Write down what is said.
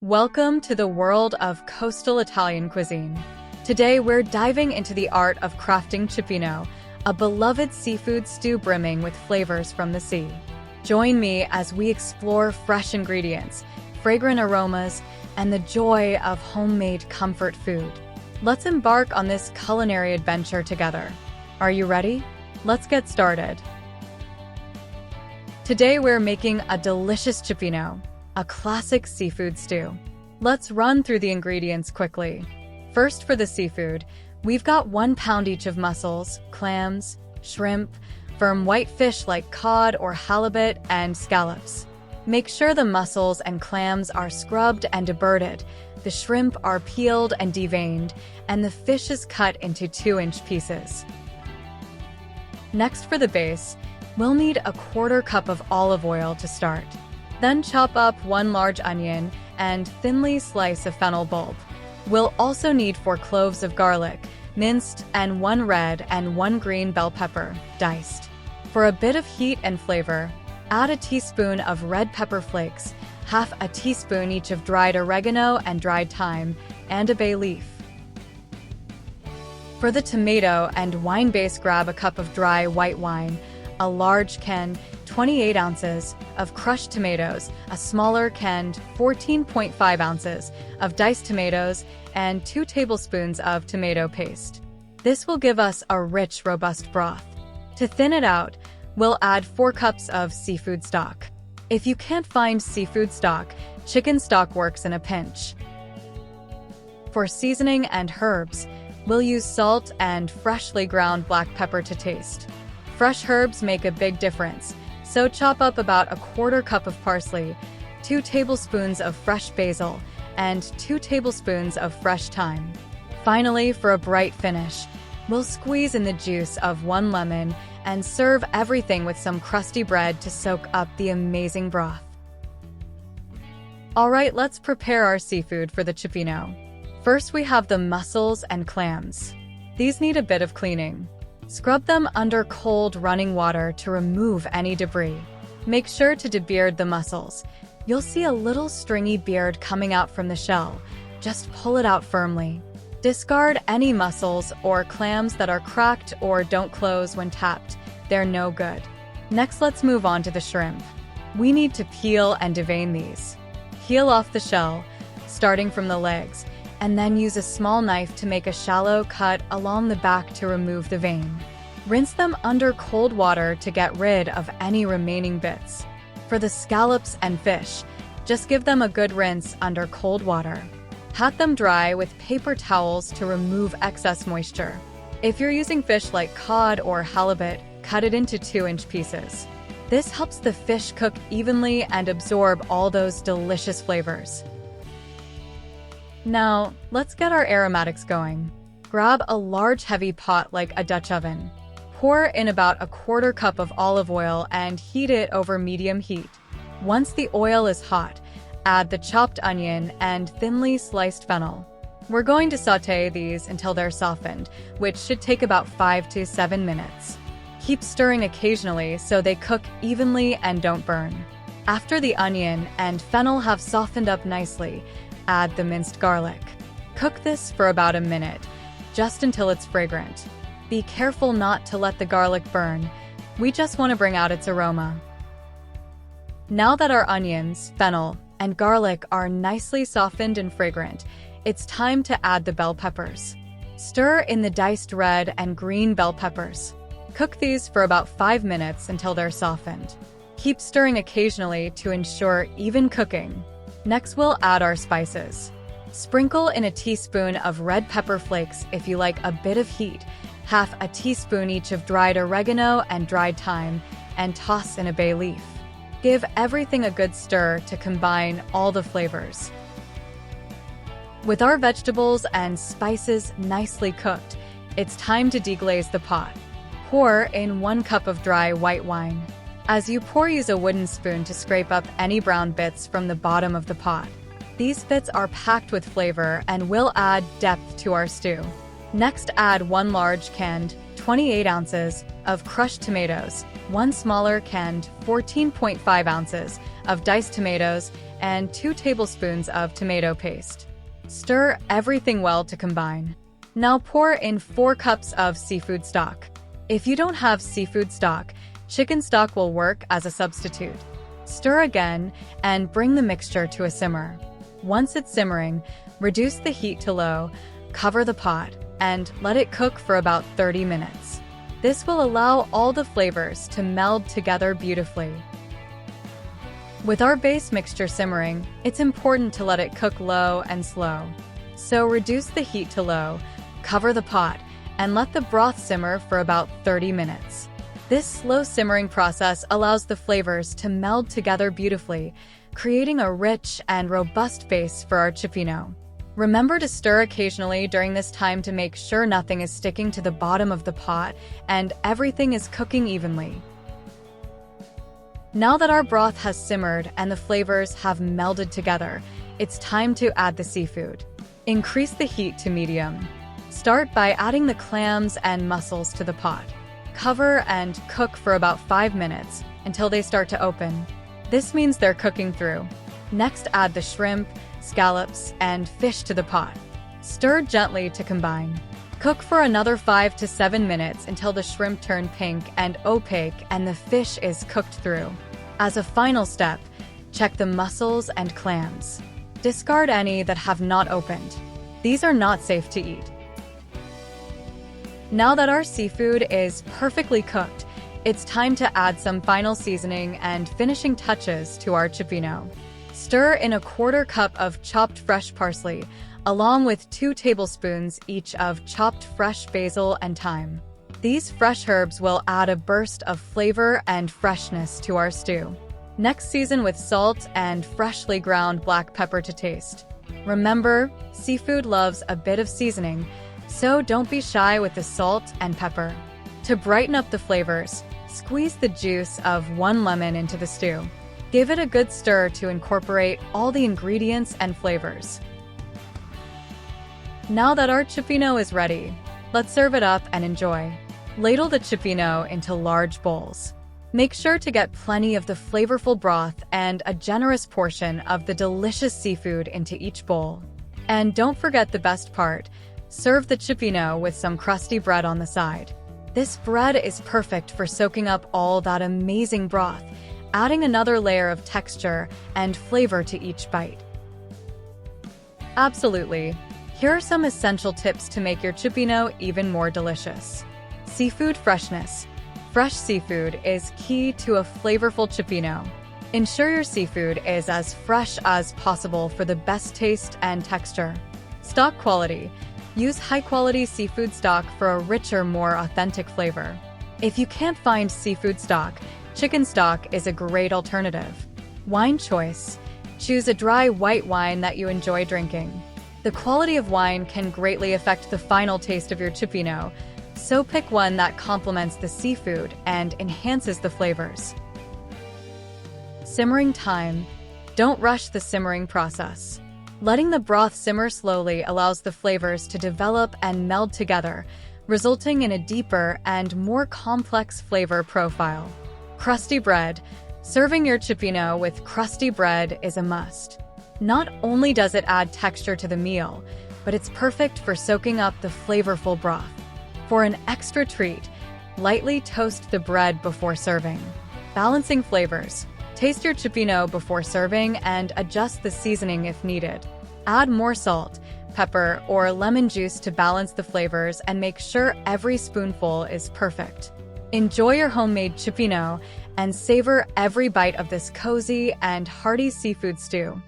Welcome to the world of coastal Italian cuisine. Today we're diving into the art of crafting cioppino, a beloved seafood stew brimming with flavors from the sea. Join me as we explore fresh ingredients, fragrant aromas, and the joy of homemade comfort food. Let's embark on this culinary adventure together. Are you ready? Let's get started. Today we're making a delicious cioppino, a classic seafood stew. Let's run through the ingredients quickly. First, for the seafood, we've got 1 pound each of mussels, clams, shrimp, firm white fish like cod or halibut, and scallops. Make sure the mussels and clams are scrubbed and deburred, the shrimp are peeled and deveined, and the fish is cut into 2-inch pieces. Next, for the base, we'll need a 1/4 cup of olive oil to start. Then chop up 1 large onion and thinly slice a fennel bulb. We'll also need 4 cloves of garlic, minced, and 1 red and 1 green bell pepper, diced. For a bit of heat and flavor, add a teaspoon of red pepper flakes, half a teaspoon each of dried oregano and dried thyme, and a bay leaf. For the tomato and wine base, grab a cup of dry white wine, a large can, 28 ounces, of crushed tomatoes, a smaller can, 14.5 ounces, of diced tomatoes, and 2 tablespoons of tomato paste. This will give us a rich, robust broth. To thin it out, we'll add 4 cups of seafood stock. If you can't find seafood stock, chicken stock works in a pinch. For seasoning and herbs, we'll use salt and freshly ground black pepper to taste. Fresh herbs make a big difference, so chop up about a 1/4 cup of parsley, 2 tablespoons of fresh basil, and 2 tablespoons of fresh thyme. Finally, for a bright finish, we'll squeeze in the juice of 1 lemon and serve everything with some crusty bread to soak up the amazing broth. Alright, let's prepare our seafood for the cioppino. First, we have the mussels and clams. These need a bit of cleaning. Scrub them under cold running water to remove any debris. Make sure to debeard the mussels. You'll see a little stringy beard coming out from the shell. Just pull it out firmly. Discard any mussels or clams that are cracked or don't close when tapped. They're no good. Next, let's move on to the shrimp. We need to peel and devein these. Peel off the shell, starting from the legs, and then use a small knife to make a shallow cut along the back to remove the vein. Rinse them under cold water to get rid of any remaining bits. For the scallops and fish, just give them a good rinse under cold water. Pat them dry with paper towels to remove excess moisture. If you're using fish like cod or halibut, cut it into 2-inch pieces. This helps the fish cook evenly and absorb all those delicious flavors. Now, let's get our aromatics going. Grab a large heavy pot like a Dutch oven. Pour in about a 1/4 cup of olive oil and heat it over medium heat. Once the oil is hot, add the chopped onion and thinly sliced fennel. We're going to saute these until they're softened, which should take about 5 to 7 minutes. Keep stirring occasionally so they cook evenly and don't burn. After the onion and fennel have softened up nicely, add the minced garlic. Cook this for about a minute, just until it's fragrant. Be careful not to let the garlic burn. We just want to bring out its aroma. Now that our onions, fennel, and garlic are nicely softened and fragrant, it's time to add the bell peppers. Stir in the diced red and green bell peppers. Cook these for about 5 minutes until they're softened. Keep stirring occasionally to ensure even cooking. Next, we'll add our spices. Sprinkle in a teaspoon of red pepper flakes if you like a bit of heat, half a teaspoon each of dried oregano and dried thyme, and toss in a bay leaf. Give everything a good stir to combine all the flavors. With our vegetables and spices nicely cooked, it's time to deglaze the pot. Pour in 1 cup of dry white wine. As you pour, use a wooden spoon to scrape up any brown bits from the bottom of the pot. These bits are packed with flavor and will add depth to our stew. Next, add 1 large canned, 28 ounces, of crushed tomatoes, 1 smaller canned, 14.5 ounces, of diced tomatoes, and 2 tablespoons of tomato paste. Stir everything well to combine. Now pour in 4 cups of seafood stock. If you don't have seafood stock, chicken stock will work as a substitute. Stir again and bring the mixture to a simmer. Once it's simmering, reduce the heat to low, cover the pot, and let it cook for about 30 minutes. This will allow all the flavors to meld together beautifully. With our base mixture simmering, it's important to let it cook low and slow. So reduce the heat to low, cover the pot, and let the broth simmer for about 30 minutes. This slow simmering process allows the flavors to meld together beautifully, creating a rich and robust base for our cioppino. Remember to stir occasionally during this time to make sure nothing is sticking to the bottom of the pot and everything is cooking evenly. Now that our broth has simmered and the flavors have melded together, it's time to add the seafood. Increase the heat to medium. Start by adding the clams and mussels to the pot. Cover and cook for about 5 minutes until they start to open. This means they're cooking through. Next, add the shrimp, scallops, and fish to the pot. Stir gently to combine. Cook for another 5 to 7 minutes until the shrimp turn pink and opaque and the fish is cooked through. As a final step, check the mussels and clams. Discard any that have not opened. These are not safe to eat. Now that our seafood is perfectly cooked, it's time to add some final seasoning and finishing touches to our cioppino. Stir in a 1/4 cup of chopped fresh parsley, along with 2 tablespoons each of chopped fresh basil and thyme. These fresh herbs will add a burst of flavor and freshness to our stew. Next, season with salt and freshly ground black pepper to taste. Remember, seafood loves a bit of seasoning, so don't be shy with the salt and pepper. To brighten up the flavors, squeeze the juice of 1 lemon into the stew. Give it a good stir to incorporate all the ingredients and flavors. Now that our cioppino is ready, let's serve it up and enjoy. Ladle the cioppino into large bowls. Make sure to get plenty of the flavorful broth and a generous portion of the delicious seafood into each bowl. And don't forget the best part, serve the cioppino with some crusty bread on the side. This bread is perfect for soaking up all that amazing broth, adding another layer of texture and flavor to each bite. Absolutely. Here are some essential tips to make your cioppino even more delicious. Seafood freshness. Fresh seafood is key to a flavorful cioppino. Ensure your seafood is as fresh as possible for the best taste and texture. Stock quality. Use high-quality seafood stock for a richer, more authentic flavor. If you can't find seafood stock, chicken stock is a great alternative. Wine choice. Choose a dry white wine that you enjoy drinking. The quality of wine can greatly affect the final taste of your cioppino, so pick one that complements the seafood and enhances the flavors. Simmering time. Don't rush the simmering process. Letting the broth simmer slowly allows the flavors to develop and meld together, resulting in a deeper and more complex flavor profile. Crusty bread. Serving your cioppino with crusty bread is a must. Not only does it add texture to the meal, but it's perfect for soaking up the flavorful broth. For an extra treat, lightly toast the bread before serving. Balancing flavors. Taste your cioppino before serving and adjust the seasoning if needed. Add more salt, pepper, or lemon juice to balance the flavors and make sure every spoonful is perfect. Enjoy your homemade cioppino and savor every bite of this cozy and hearty seafood stew.